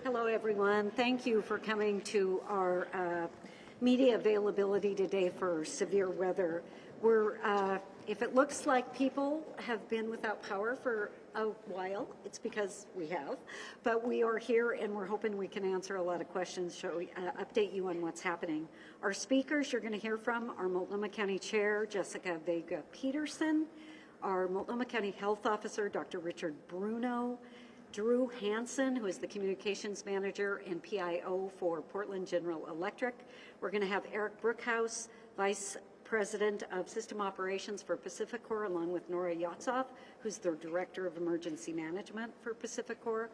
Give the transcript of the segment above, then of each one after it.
Hello, everyone. Thank you for coming to our media availability today for severe weather. If it looks like people have been without power for a while, it's because we have. But we are here, and we're hoping we can answer a lot of questions, update you on what's happening. Our speakers you're going to hear from are Multnomah County Chair Jessica Vega Peterson, our Multnomah County Health Officer Dr. Richard Bruno, Drew Hansen, who is the Communications Manager and PIO for Portland General Electric. We're going to have Eric Brookhouse, Vice President of System Operations for Pacificor, along with Nora Yatsov, who's the Director of Emergency Management for Pacificor.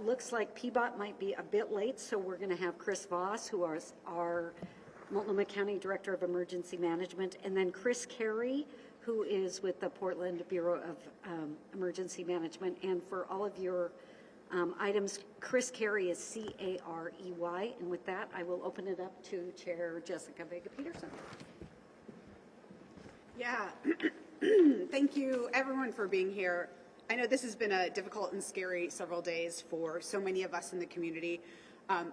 Looks like PBOT might be a bit late, so we're going to have Chris Voss, who is our Multnomah County Director of Emergency Management, and then Chris Carey, who is with the Portland Bureau of Emergency Management. And for all of your items, Chris Carey is C-A-R-E-Y. And with that, I will open it up to Chair Jessica Vega Peterson. Yeah, thank you everyone for being here. I know this has been a difficult and scary several days for so many of us in the community.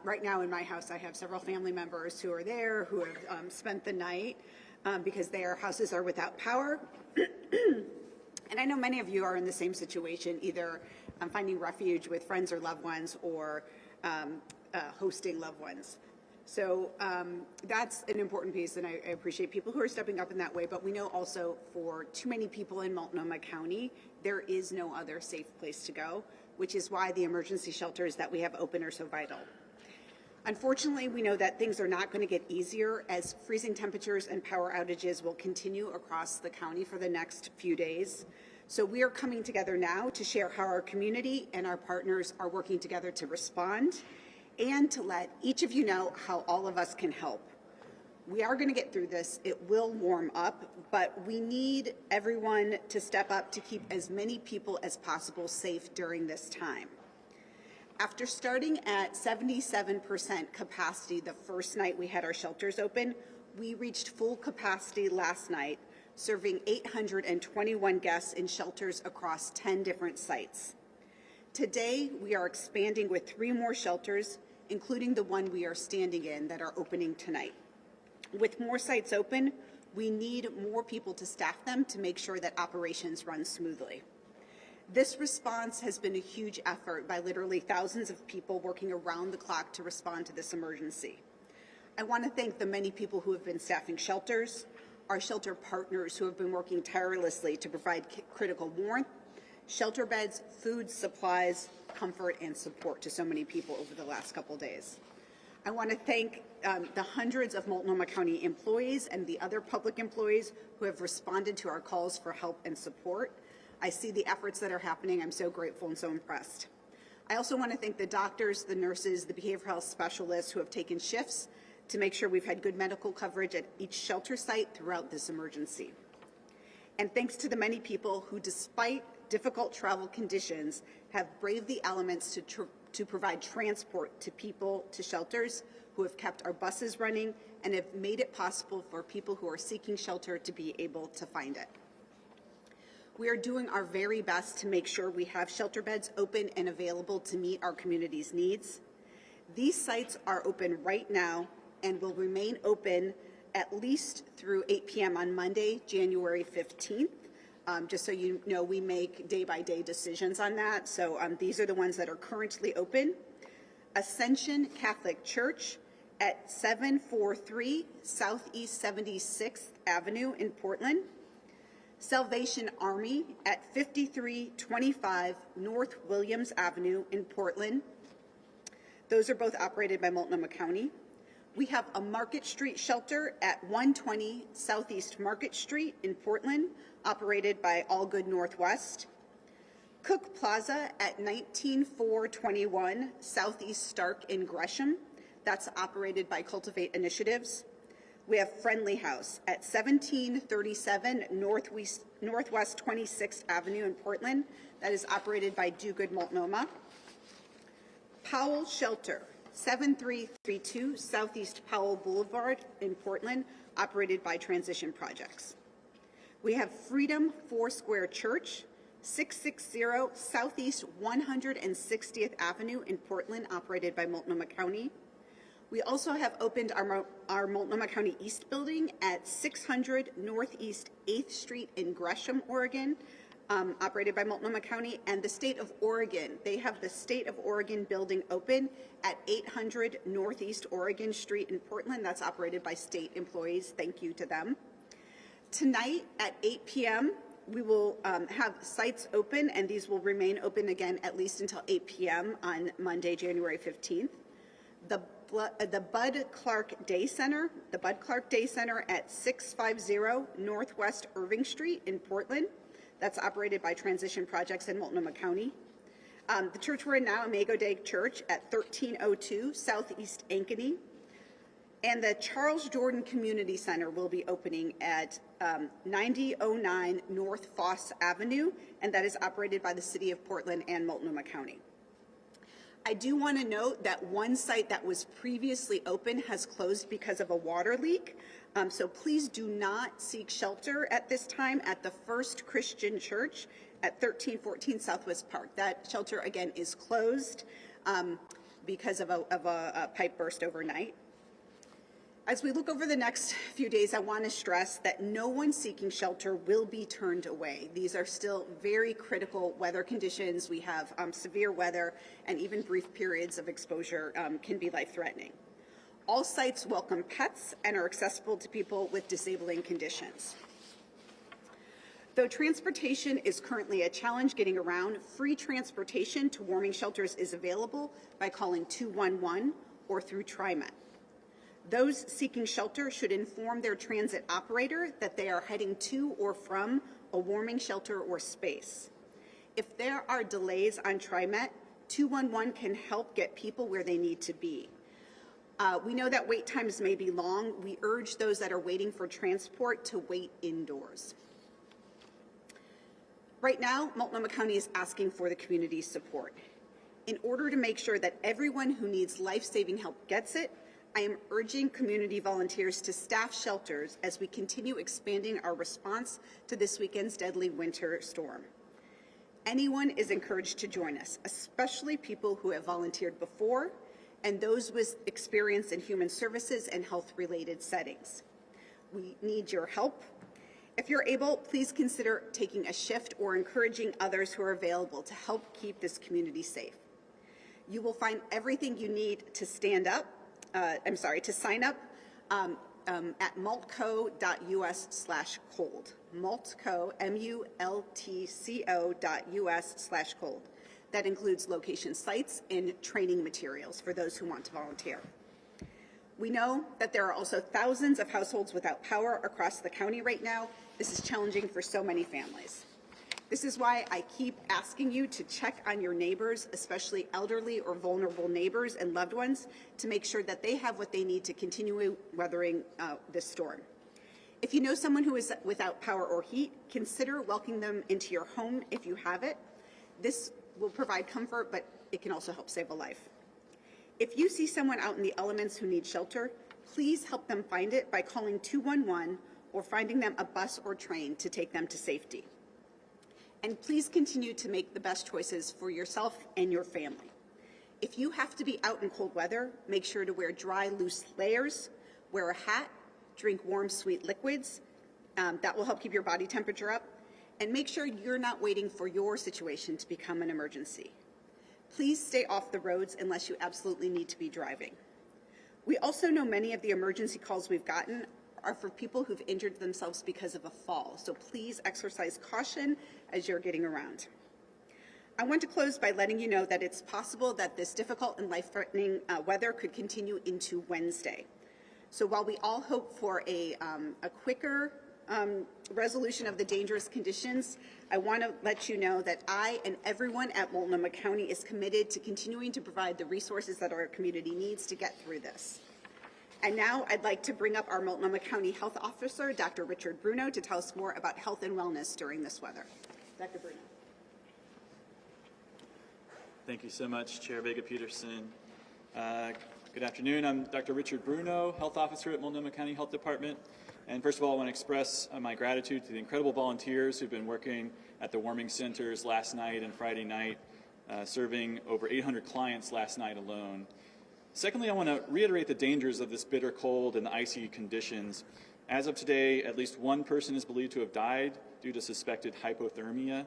Right now in my house, I have several family members who are there who have spent the night because their houses are without power. And I know many of you are in the same situation, either finding refuge with friends or loved ones or hosting loved ones. So that's an important piece, and I appreciate people who are stepping up in that way. But we know also for too many people in Multnomah County, there is no other safe place to go, which is why the emergency shelters that we have open are so vital. Unfortunately, we know that things are not going to get easier as freezing temperatures and power outages will continue across the county for the next few days. So we are coming together now to share how our community and our partners are working together to respond and to let each of you know how all of us can help. We are going to get through this. It will warm up, but we need everyone to step up to keep as many people as possible safe during this time. After starting at 77% capacity the first night we had our shelters open, we reached full capacity last night, serving 821 guests in shelters across 10 different sites. Today, we are expanding with 3 more shelters, including the one we are standing in that are opening tonight. With more sites open, we need more people to staff them to make sure that operations run smoothly. This response has been a huge effort by literally thousands of people working around the clock to respond to this emergency. I want to thank the many people who have been staffing shelters, our shelter partners who have been working tirelessly to provide critical warmth, shelter beds, food, supplies, comfort, and support to so many people over the last couple days. I want to thank the hundreds of Multnomah County employees and the other public employees who have responded to our calls for help and support. I see the efforts that are happening. I'm so grateful and so impressed. I also want to thank the doctors, the nurses, the behavioral health specialists who have taken shifts to make sure we've had good medical coverage at each shelter site throughout this emergency. And thanks to the many people who, despite difficult travel conditions, have braved the elements to provide transport to people to shelters, who have kept our buses running and have made it possible for people who are seeking shelter to be able to find it. We are doing our very best to make sure we have shelter beds open and available to meet our community's needs. These sites are open right now and will remain open at least through 8 p.m. on Monday, January 15th. Just so you know, we make day-by-day decisions on that. So these are the ones that are currently open. Ascension Catholic Church at 743 Southeast 76th Avenue in Portland. Salvation Army at 5325 North Williams Avenue in Portland. Those are both operated by Multnomah County. We have a Market Street shelter at 120 Southeast Market Street in Portland, operated by All Good Northwest. Cook Plaza at 19421 Southeast Stark in Gresham. That's operated by Cultivate Initiatives. We have Friendly House at 1737 Northwest 26th Avenue in Portland. That is operated by Do Good Multnomah. Powell Shelter, 7332 Southeast Powell Boulevard in Portland, operated by Transition Projects. We have Freedom Foursquare Church, 660 Southeast 160th Avenue in Portland, operated by Multnomah County. We also have opened our Multnomah County East building at 600 Northeast 8th Street in Gresham, Oregon, operated by Multnomah County. And the state of Oregon, they have the State of Oregon building open at 800 Northeast Oregon Street in Portland. That's operated by state employees. Thank you to them. Tonight at 8 p.m., we will have sites open, and these will remain open again at least until 8 p.m. on Monday, January 15th. The Bud Clark Day Center at 650 Northwest Irving Street in Portland. That's operated by Transition Projects in Multnomah County. The church we're in now, Imago Dei Church at 1302 Southeast Ankeny. And the Charles Jordan Community Center will be opening at 9009 North Foss Avenue, and that is operated by the City of Portland and Multnomah County. I do want to note that one site that was previously open has closed because of a water leak. So please do not seek shelter at this time at the First Christian Church at 1314 Southwest Park. That shelter, again, is closed because of a pipe burst overnight. As we look over the next few days, I want to stress that no one seeking shelter will be turned away. These are still very critical weather conditions. We have severe weather, and even brief periods of exposure can be life-threatening. All sites welcome pets and are accessible to people with disabling conditions. Though transportation is currently a challenge getting around, free transportation to warming shelters is available by calling 211 or through TriMet. Those seeking shelter should inform their transit operator that they are heading to or from a warming shelter or space. If there are delays on TriMet, 211 can help get people where they need to be. We know that wait times may be long. We urge those that are waiting for transport to wait indoors. Right now, Multnomah County is asking for the community's support. In order to make sure that everyone who needs life-saving help gets it, I am urging community volunteers to staff shelters as we continue expanding our response to this weekend's deadly winter storm. Anyone is encouraged to join us, especially people who have volunteered before and those with experience in human services and health-related settings. We need your help. If you're able, please consider taking a shift or encouraging others who are available to help keep this community safe. You will find everything you need to sign up at multco.us/cold. Multco, multco.us/cold. That includes location sites and training materials for those who want to volunteer. We know that there are also thousands of households without power across the county right now. This is challenging for so many families. This is why I keep asking you to check on your neighbors, especially elderly or vulnerable neighbors and loved ones, to make sure that they have what they need to continue weathering this storm. If you know someone who is without power or heat, consider welcoming them into your home if you have it. This will provide comfort, but it can also help save a life. If you see someone out in the elements who need shelter, please help them find it by calling 211 or finding them a bus or train to take them to safety. And please continue to make the best choices for yourself and your family. If you have to be out in cold weather, make sure to wear dry, loose layers, wear a hat, drink warm, sweet liquids. That will help keep your body temperature up. And make sure you're not waiting for your situation to become an emergency. Please stay off the roads unless you absolutely need to be driving. We also know many of the emergency calls we've gotten are for people who've injured themselves because of a fall. So please exercise caution as you're getting around. I want to close by letting you know that it's possible that this difficult and life-threatening weather could continue into Wednesday. So while we all hope for a quicker resolution of the dangerous conditions, I want to let you know that I and everyone at Multnomah County is committed to continuing to provide the resources that our community needs to get through this. And now I'd like to bring up our Multnomah County Health Officer, Dr. Richard Bruno, to tell us more about health and wellness during this weather. Dr. Bruno. Thank you so much, Chair Vega-Peterson. Good afternoon. I'm Dr. Richard Bruno, Health Officer at Multnomah County Health Department. And first of all, I want to express my gratitude to the incredible volunteers who've been working at the warming centers last night and Friday night, serving over 800 clients last night alone. Secondly, I want to reiterate the dangers of this bitter cold and the icy conditions. As of today, at least one person is believed to have died due to suspected hypothermia.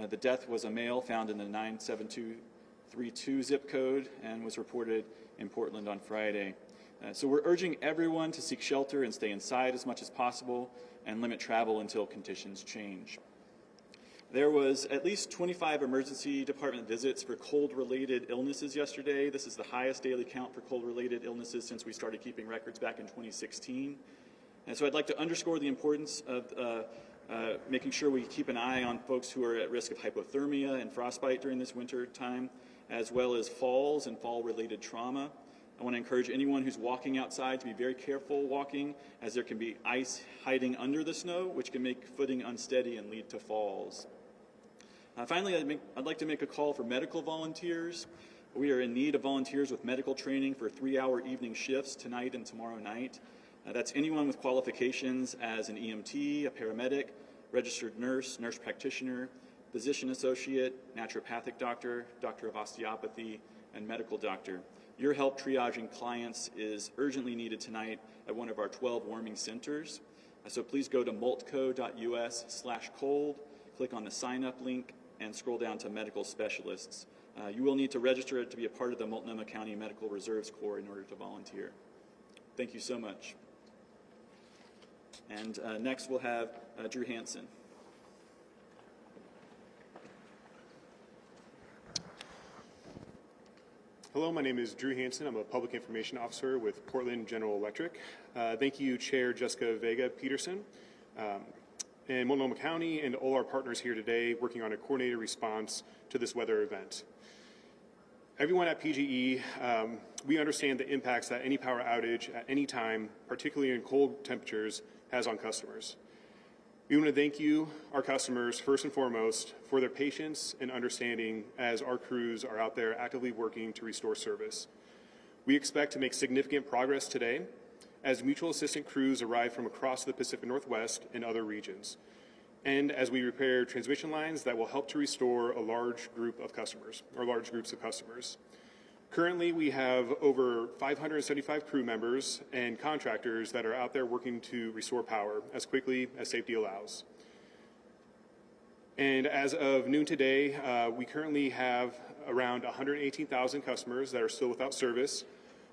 The death was a male found in the 97232 zip code and was reported in Portland on Friday. So we're urging everyone to seek shelter and stay inside as much as possible and limit travel until conditions change. There was at least 25 emergency department visits for cold-related illnesses yesterday. This is the highest daily count for cold-related illnesses since we started keeping records back in 2016. And so I'd like to underscore the importance of making sure we keep an eye on folks who are at risk of hypothermia and frostbite during this winter time, as well as falls and fall-related trauma. I want to encourage anyone who's walking outside to be very careful walking, as there can be ice hiding under the snow, which can make footing unsteady and lead to falls. Finally, I'd like to make a call for medical volunteers. We are in need of volunteers with medical training for 3-hour evening shifts tonight and tomorrow night. That's anyone with qualifications as an EMT, a paramedic, registered nurse, nurse practitioner, physician associate, naturopathic doctor, doctor of osteopathy, and medical doctor. Your help triaging clients is urgently needed tonight at one of our 12 warming centers. So please go to multco.us/cold, click on the sign up link, and scroll down to medical specialists. You will need to register to be a part of the Multnomah County Medical Reserves Corps in order to volunteer. Thank you so much. And next we'll have Drew Hansen. Hello, my name is Drew Hansen. I'm a Public Information Officer with Portland General Electric. Thank you, Chair Jessica Vega Peterson, and Multnomah County, and all our partners here today working on a coordinated response to this weather event. Everyone at PGE, we understand the impacts that any power outage at any time, particularly in cold temperatures, has on customers. We want to thank you, our customers, first and foremost, for their patience and understanding as our crews are out there actively working to restore service. We expect to make significant progress today as mutual assistant crews arrive from across the Pacific Northwest and other regions, and as we repair transmission lines that will help to restore a large group of customers, or large groups of customers. Currently, we have over 575 crew members and contractors that are out there working to restore power as quickly as safety allows. And as of noon today, we currently have around 118,000 customers that are still without service.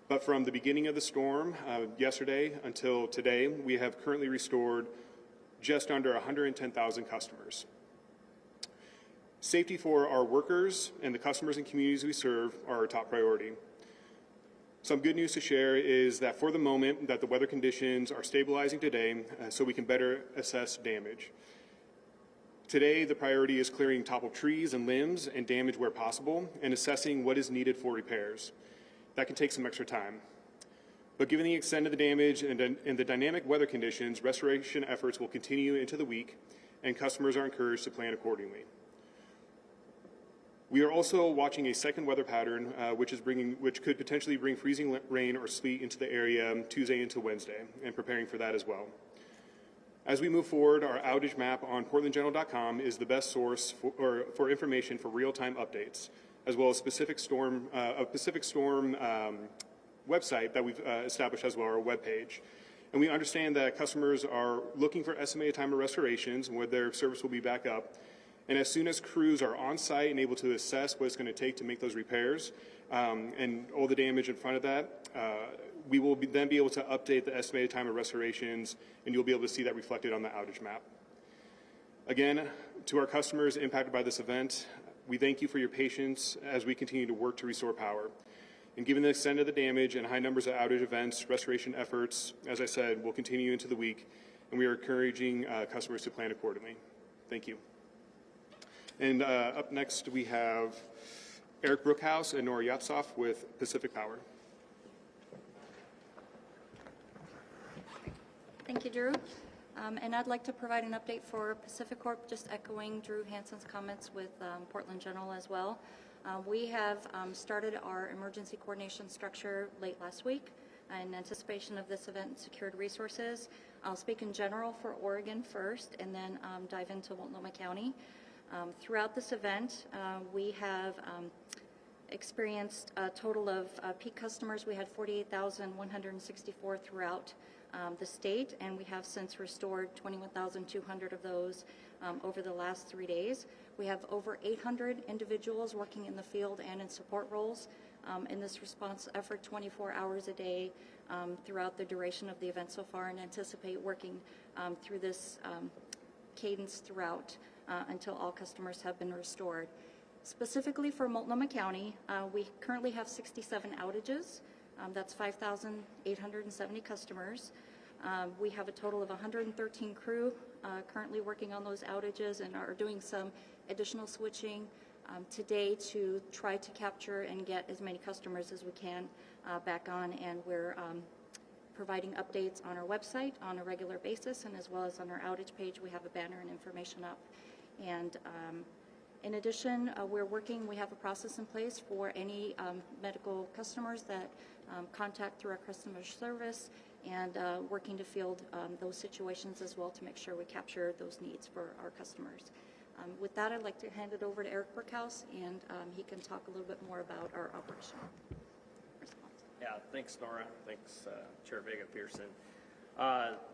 But from the beginning of the storm yesterday until today, we have currently restored just under 110,000 customers. Safety for our workers and the customers and communities we serve are our top priority. Some good news to share is that for the moment that the weather conditions are stabilizing today so we can better assess damage. Today, the priority is clearing toppled trees and limbs and damage where possible and assessing what is needed for repairs. That can take some extra time. But given the extent of the damage and the dynamic weather conditions, restoration efforts will continue into the week, and customers are encouraged to plan accordingly. We are also watching a second weather pattern, which could potentially bring freezing rain or sleet into the area Tuesday into Wednesday, and preparing for that as well. As we move forward, our outage map on portlandgeneral.com is the best source for information for real-time updates, as well as a Pacific Storm website that we've established as well, our webpage. And we understand that customers are looking for estimated time of restorations and where their service will be back up. And as soon as crews are on site and able to assess what it's going to take to make those repairs and all the damage in front of that, we will then be able to update the estimated time of restorations, and you'll be able to see that reflected on the outage map. Again, to our customers impacted by this event, we thank you for your patience as we continue to work to restore power. And given the extent of the damage and high numbers of outage events, restoration efforts, as I said, will continue into the week, and we are encouraging customers to plan accordingly. Thank you. And up next, we have Eric Brookhouse and Nora Yatsov with Pacific Power. Thank you, Drew. And I'd like to provide an update for Pacific Corp, just echoing Drew Hansen's comments with Portland General as well. We have started our emergency coordination structure late last week in anticipation of this event and secured resources. I'll speak in general for Oregon first and then dive into Multnomah County. Throughout this event, we have experienced a total of peak customers. We had 48,164 throughout the state, and we have since restored 21,200 of those over the last 3 days. We have over 800 individuals working in the field and in support roles in this response effort 24 hours a day throughout the duration of the event so far, and anticipate working through this cadence throughout until all customers have been restored. Specifically for Multnomah County, we currently have 67 outages. That's 5,870 customers. We have a total of 113 crew currently working on those outages and are doing some additional switching today to try to capture and get as many customers as we can back on. And we're providing updates on our website on a regular basis, and as well as on our outage page, we have a banner and information up. And in addition, we have a process in place for any medical customers that contact through our customer service, and working to field those situations as well to make sure we capture those needs for our customers. With that, I'd like to hand it over to Eric Brookhouse, and he can talk a little bit more about our operational response. Yeah, thanks, Nora. Thanks, Chair Vega-Peterson.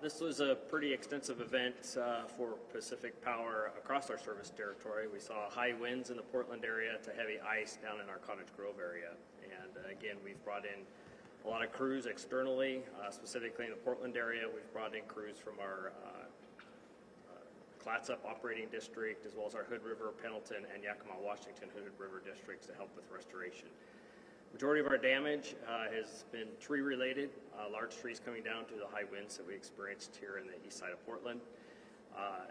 This was a pretty extensive event for Pacific Power across our service territory. We saw high winds in the Portland area to heavy ice down in our Cottage Grove area. And again, we've brought in a lot of crews externally, specifically in the Portland area. We've brought in crews from our Clatsop operating district, as well as our Hood River, Pendleton, and Yakima, Washington Hood River districts to help with restoration. Majority of our damage has been tree related, large trees coming down due to the high winds that we experienced here in the east side of Portland.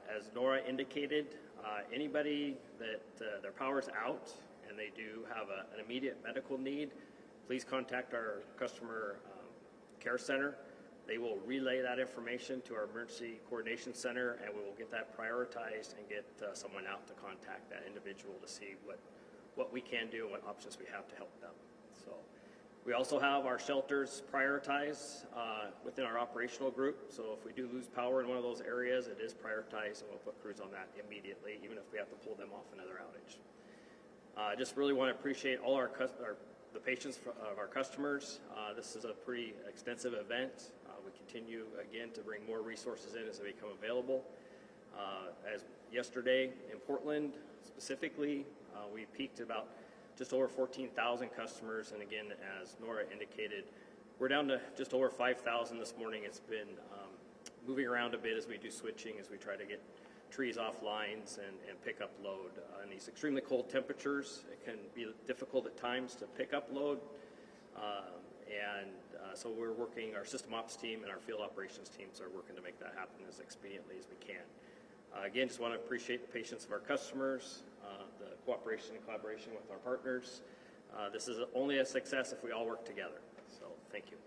As Nora indicated, anybody that their power's out and they do have an immediate medical need, please contact our customer care center. They will relay that information to our emergency coordination center, and we will get that prioritized and get someone out to contact that individual to see what we can do and what options we have to help them. So we also have our shelters prioritized within our operational group. So if we do lose power in one of those areas, it is prioritized, and we'll put crews on that immediately, even if we have to pull them off another outage. I just really want to appreciate all the patience of our customers. This is a pretty extensive event. We continue again to bring more resources in as they become available. As yesterday in Portland specifically, we peaked about just over 14,000 customers, and again, as Nora indicated, we're down to just over 5,000 this morning. It's been moving around a bit as we do switching, as we try to get trees off lines and pick up load. In these extremely cold temperatures, it can be difficult at times to pick up load, so we're working, our system ops team and our field operations teams are working to make that happen as expediently as we can. Again, just want to appreciate the patience of our customers, the cooperation and collaboration with our partners. This is only a success if we all work together. So thank you.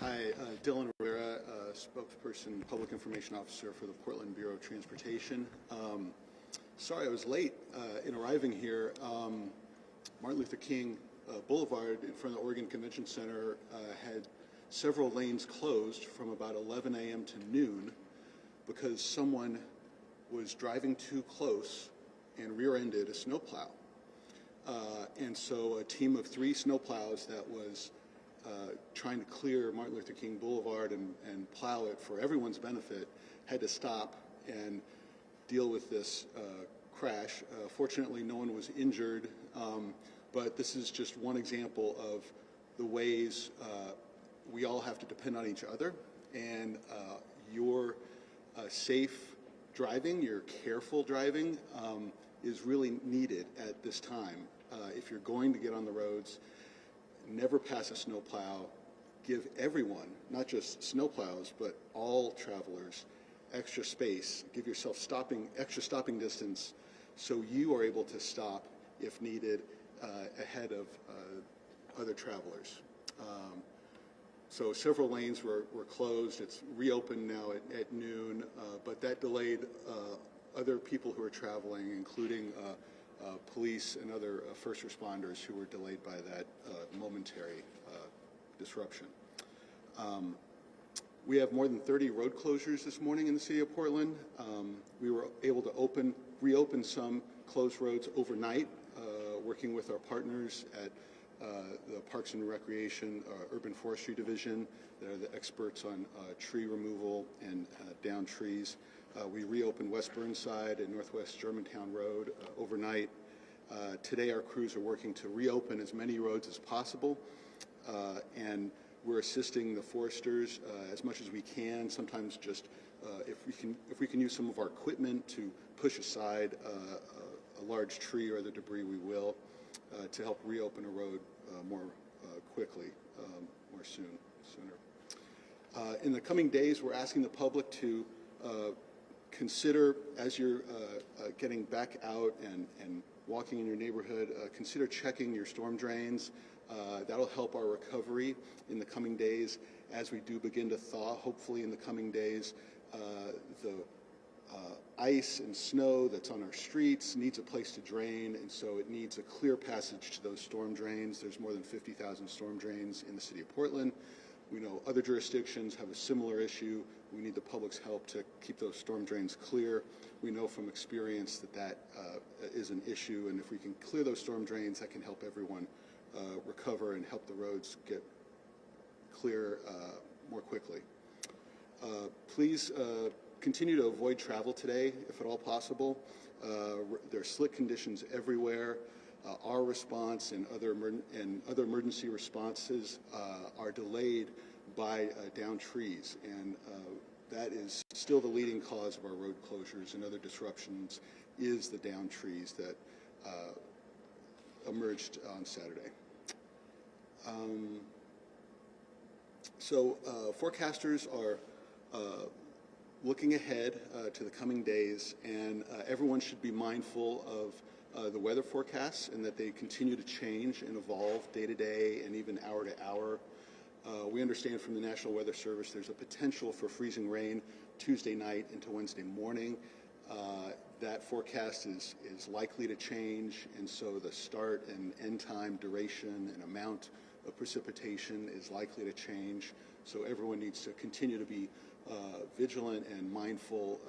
Hi, Dylan Rivera, spokesperson, Public Information Officer for the Portland Bureau of Transportation. Sorry I was late in arriving here. Martin Luther King Boulevard in front of the Oregon Convention Center had several lanes closed from about 11 a.m. to noon because someone was driving too close and rear-ended a snowplow. And so a team of 3 snowplows that was trying to clear Martin Luther King Boulevard and plow it for everyone's benefit had to stop and deal with this crash. Fortunately, no one was injured, but this is just one example of the ways we all have to depend on each other, and your safe driving, your careful driving is really needed at this time. If you're going to get on the roads, never pass a snowplow. Give everyone, not just snowplows, but all travelers, extra space. Give yourself extra stopping distance so you are able to stop if needed ahead of other travelers. So several lanes were closed. It's reopened now at noon, but that delayed other people who are traveling, including police and other first responders who were delayed by that momentary disruption. We have more than 30 road closures this morning in the city of Portland. We were able to reopen some closed roads overnight, working with our partners at the Parks and Recreation Urban Forestry Division that are the experts on tree removal and down trees. We reopened West Burnside and Northwest Germantown Road overnight. Today our crews are working to reopen as many roads as possible, and we're assisting the foresters as much as we can. Sometimes just if we can use some of our equipment to push aside a large tree or the debris, we will, to help reopen a road more quickly, more sooner. In the coming days, we're asking the public to consider, as you're getting back out and walking in your neighborhood, consider checking your storm drains. That'll help our recovery in the coming days as we do begin to thaw. Hopefully in the coming days, the ice and snow that's on our streets needs a place to drain, and so it needs a clear passage to those storm drains. There's more than 50,000 storm drains in the city of Portland. We know other jurisdictions have a similar issue. We need the public's help to keep those storm drains clear. We know from experience that is an issue, and if we can clear those storm drains, that can help everyone recover and help the roads get clear more quickly. Please continue to avoid travel today, if at all possible. There are slick conditions everywhere. Our response and other emergency responses are delayed by downed trees, and that is still the leading cause of our road closures and other disruptions is the downed trees that emerged on Saturday. Forecasters are looking ahead to the coming days, and everyone should be mindful of the weather forecasts and that they continue to change and evolve day to day and even hour to hour. We understand from the National Weather Service there's a potential for freezing rain Tuesday night into Wednesday morning. That forecast is likely to change, and so the start and end time, duration, and amount of precipitation is likely to change. So everyone needs to continue to be vigilant and mindful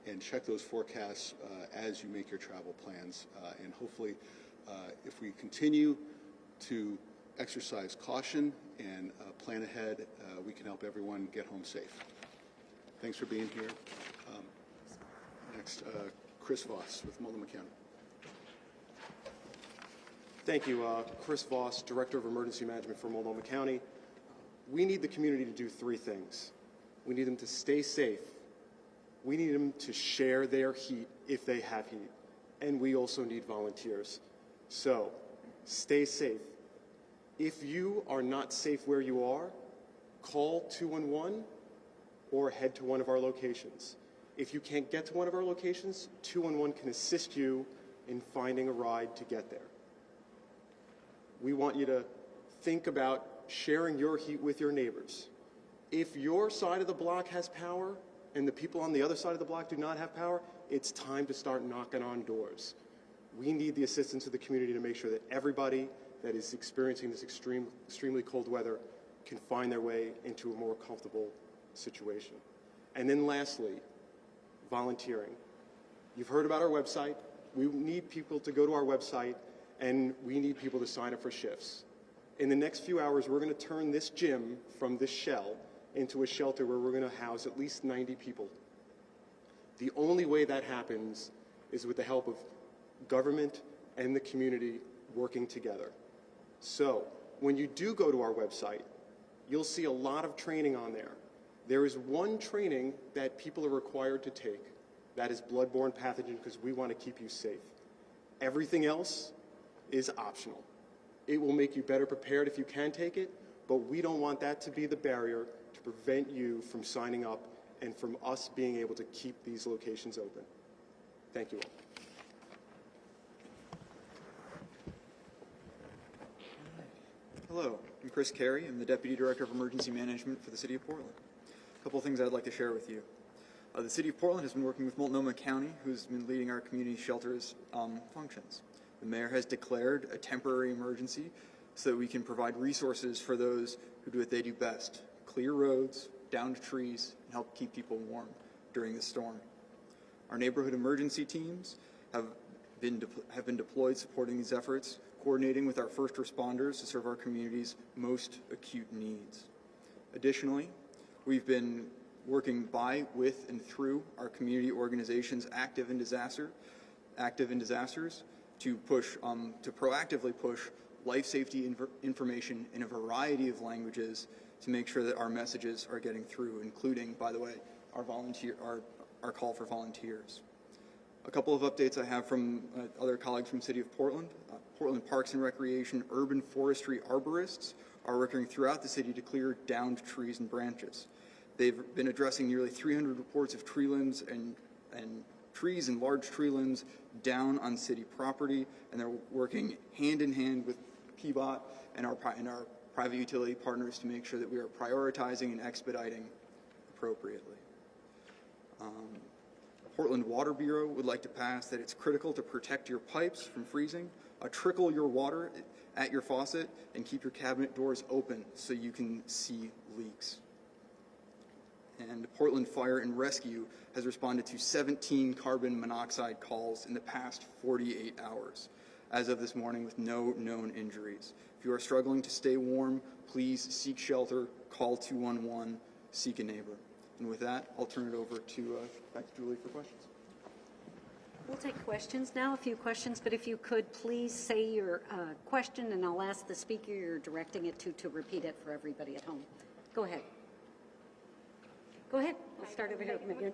and check those forecasts as you make your travel plans. And hopefully, if we continue to exercise caution and plan ahead, we can help everyone get home safe. Thanks for being here. Next, Chris Voss with Multnomah County. Thank you. Chris Voss, Director of Emergency Management for Multnomah County. We need the community to do three things. We need them to stay safe. We need them to share their heat if they have heat. And we also need volunteers. So, stay safe. If you are not safe where you are, call 211 or head to one of our locations. If you can't get to one of our locations, 211 can assist you in finding a ride to get there. We want you to think about sharing your heat with your neighbors. If your side of the block has power and the people on the other side of the block do not have power, it's time to start knocking on doors. We need the assistance of the community to make sure that everybody that is experiencing this extremely cold weather can find their way into a more comfortable situation. And then lastly, volunteering. You've heard about our website. We need people to go to our website, and we need people to sign up for shifts. In the next few hours, we're going to turn this gym from this shell into a shelter where we're going to house at least 90 people. The only way that happens is with the help of government and the community working together. So, when you do go to our website, you'll see a lot of training on there. There is one training that people are required to take. That is bloodborne pathogen, because we want to keep you safe. Everything else is optional. It will make you better prepared if you can take it, but we don't want that to be the barrier to prevent you from signing up and from us being able to keep these locations open. Thank you all. Hello, I'm Chris Carey. I'm the Deputy Director of Emergency Management for the City of Portland. A couple of things I'd like to share with you. The City of Portland has been working with Multnomah County, who's been leading our community shelters functions. The mayor has declared a temporary emergency so that we can provide resources for those who do what they do best: clear roads, downed trees and help keep people warm during the storm. Our neighborhood emergency teams have been deployed supporting these efforts, coordinating with our first responders to serve our community's most acute needs. Additionally, we've been working by, with, and through our community organizations active in disasters to proactively push life safety information in a variety of languages to make sure that our messages are getting through, including, by the way, our call for volunteers. A couple of updates I have from other colleagues from the City of Portland. Portland Parks and Recreation urban forestry arborists are working throughout the city to clear downed trees and branches. They've been addressing nearly 300 reports of tree limbs and trees and large tree limbs down on city property, and they're working hand in hand with PBOT and our private utility partners to make sure that we are prioritizing and expediting appropriately. Portland Water Bureau would like to pass that it's critical to protect your pipes from freezing, trickle your water at your faucet, and keep your cabinet doors open so you can see leaks. And Portland Fire and Rescue has responded to 17 carbon monoxide calls in the past 48 hours, as of this morning, with no known injuries. If you are struggling to stay warm, please seek shelter, call 211, seek a neighbor. And with that, I'll turn it over to back to Julie for questions. We'll take questions now, a few questions, but if you could please say your question, and I'll ask the speaker you're directing it to repeat it for everybody at home. Go ahead. Go ahead. We'll start over here with Megan.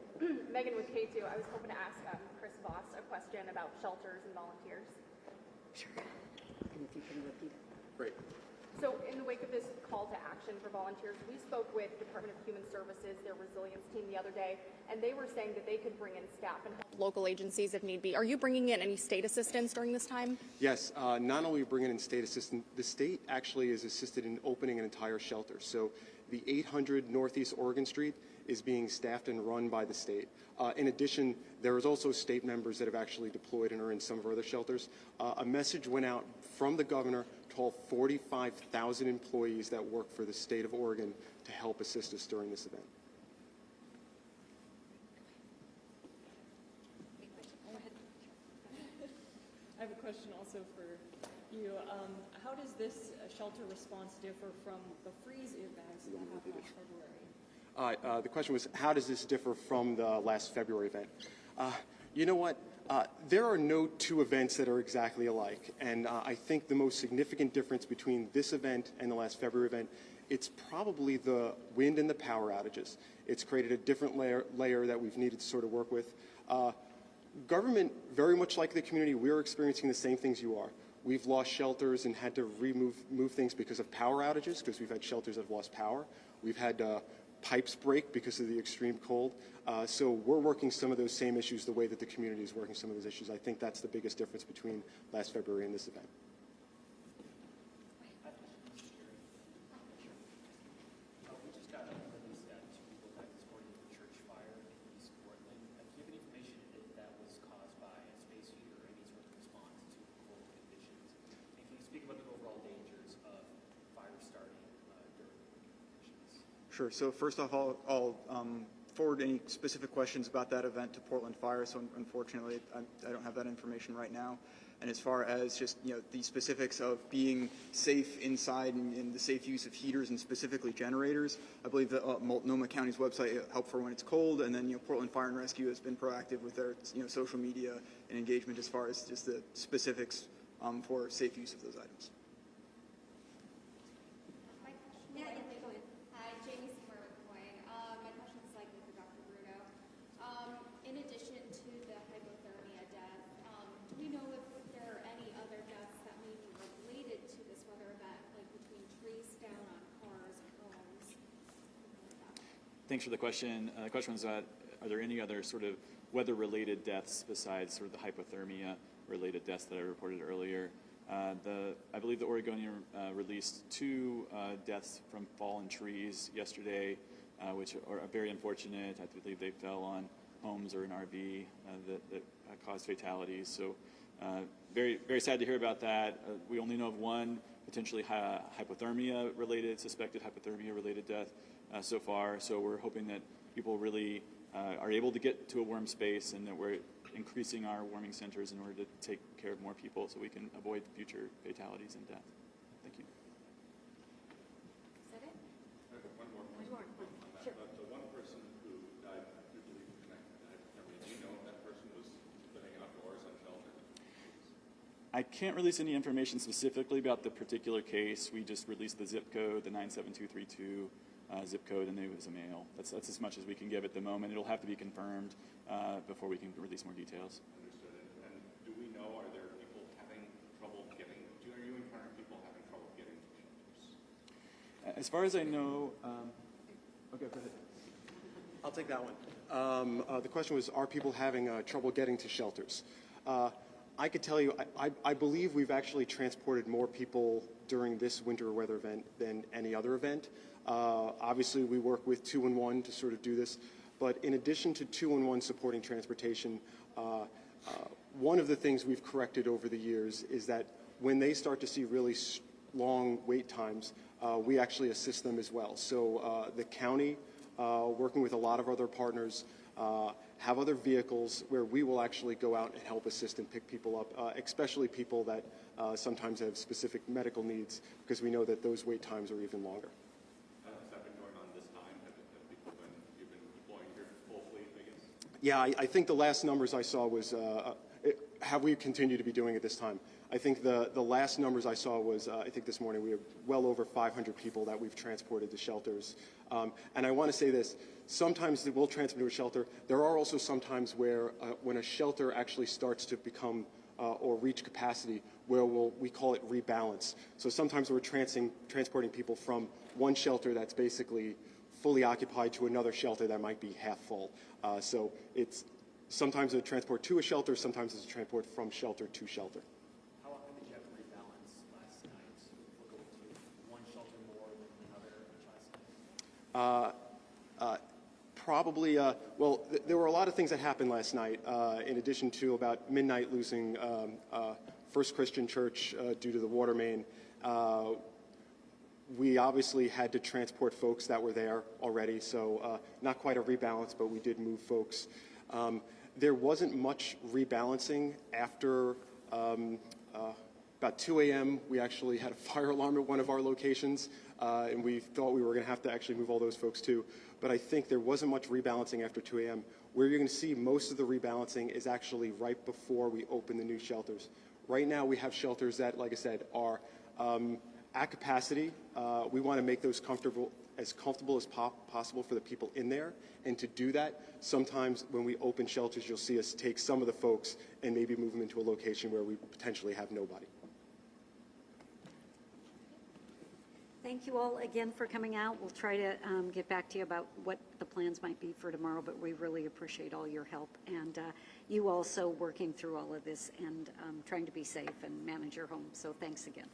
Megan with K2. I was hoping to ask Chris Voss a question about shelters and volunteers. Sure. And if you can repeat it. Great. So in the wake of this call to action for volunteers, we spoke with Department of Human Services, their resilience team the other day, and they were saying that they could bring in staff and help local agencies if need be. Are you bringing in any state assistance during this time? Yes, not only bringing in state assistance, the state actually is assisted in opening an entire shelter. So the 800 Northeast Oregon Street is being staffed and run by the state. In addition, there is also state members that have actually deployed and are in some of our other shelters. A message went out from the governor to all 45,000 employees that work for the state of Oregon to help assist us during this event. I have a question also for you. How does this shelter response differ from the freeze events that happened last February? The question was, how does this differ from the last February event? You know what? There are no two events that are exactly alike. And I think the most significant difference between this event and the last February event, it's probably the wind and the power outages. It's created a different layer that we've needed to sort of work with. Government, very much like the community, we're experiencing the same things you are. We've lost shelters and had to move things because of power outages, because we've had shelters that have lost power. We've had pipes break because of the extreme cold. So we're working some of those same issues the way that the community is working some of those issues. I think that's the biggest difference between last February and this event. We just got a news that two people died this morning in a church fire in East Portland. Do you have any information if that was caused by a space heat or any sort of response to cold conditions? And can you speak about the overall dangers of fire starting during conditions? Sure. So first off, I'll forward any specific questions about that event to Portland Fire. So unfortunately, I don't have that information right now. And as far as just the specifics of being safe inside and the safe use of heaters and specifically generators, I believe that Multnomah County's website help for when it's cold, and then Portland Fire and Rescue has been proactive with their social media and engagement as far as just the specifics for safe use of those items. In addition to the hypothermia death, do we know if there are any other deaths that may be related to this weather event, like between trees down on cars or homes? Thanks for the question. The question was, are there any other sort of weather-related deaths besides sort of the hypothermia-related deaths that I reported earlier? I believe the Oregonian released 2 deaths from fallen trees yesterday, which are very unfortunate. I believe they fell on homes or an RV that caused fatalities. So very, very sad to hear about that. We only know of one potentially hypothermia-related, suspected hypothermia-related death so far. So we're hoping that people really are able to get to a warm space, and that we're increasing our warming centers in order to take care of more people so we can avoid future fatalities and death. Thank you. Is that it? One more question on that. Sure. The one person who died, I do believe connected to that memory, do you know if that person was living outdoors on shelter? I can't release any information specifically about the particular case. We just released the zip code, the 97232 zip code, and it was a male. That's as much as we can give at the moment. It'll have to be confirmed before we can release more details. Understood. And do we know, are there people having trouble getting, are you encountering people having trouble getting to shelters? As far as I know, okay, go ahead. I'll take that one. The question was, are people having trouble getting to shelters? I could tell you, I believe we've actually transported more people during this winter weather event than any other event. Obviously, we work with 2-in-1 to sort of do this, but in addition to 2-in-1 supporting transportation, one of the things we've corrected over the years is that when they start to see really long wait times, we actually assist them as well. So the county, working with a lot of other partners, have other vehicles where we will actually go out and help assist and pick people up, especially people that sometimes have specific medical needs, because we know that those wait times are even longer. Has that been going on this time? Have people been, you've been deploying your full fleet, I guess? Yeah, I think the last numbers I saw was, have we continued to be doing it this time? I think the last numbers I saw was, I think this morning we have well over 500 people that we've transported to shelters. And I want to say this, sometimes we'll transport to a shelter. There are also some times where when a shelter actually starts to become or reach capacity, where we call it rebalance. So sometimes we're transporting people from one shelter that's basically fully occupied to another shelter that might be half full. So it's sometimes a transport to a shelter, sometimes it's a transport from shelter to shelter. How often did you have to rebalance last night? We'll go to one shelter more than another last night? Probably, well, there were a lot of things that happened last night, in addition to about midnight losing First Christian Church due to the water main. We obviously had to transport folks that were there already, so not quite a rebalance, but we did move folks. There wasn't much rebalancing after about 2 a.m. We actually had a fire alarm at one of our locations, and we thought we were going to have to actually move all those folks too. But I think there wasn't much rebalancing after 2 a.m. Where you're going to see most of the rebalancing is actually right before we open the new shelters. Right now we have shelters that, like I said, are at capacity. We want to make those as comfortable as possible for the people in there. And to do that, sometimes when we open shelters, you'll see us take some of the folks and maybe move them into a location where we potentially have nobody. Thank you all again for coming out. We'll try to get back to you about what the plans might be for tomorrow, but we really appreciate all your help and you also working through all of this and trying to be safe and manage your home. So thanks again.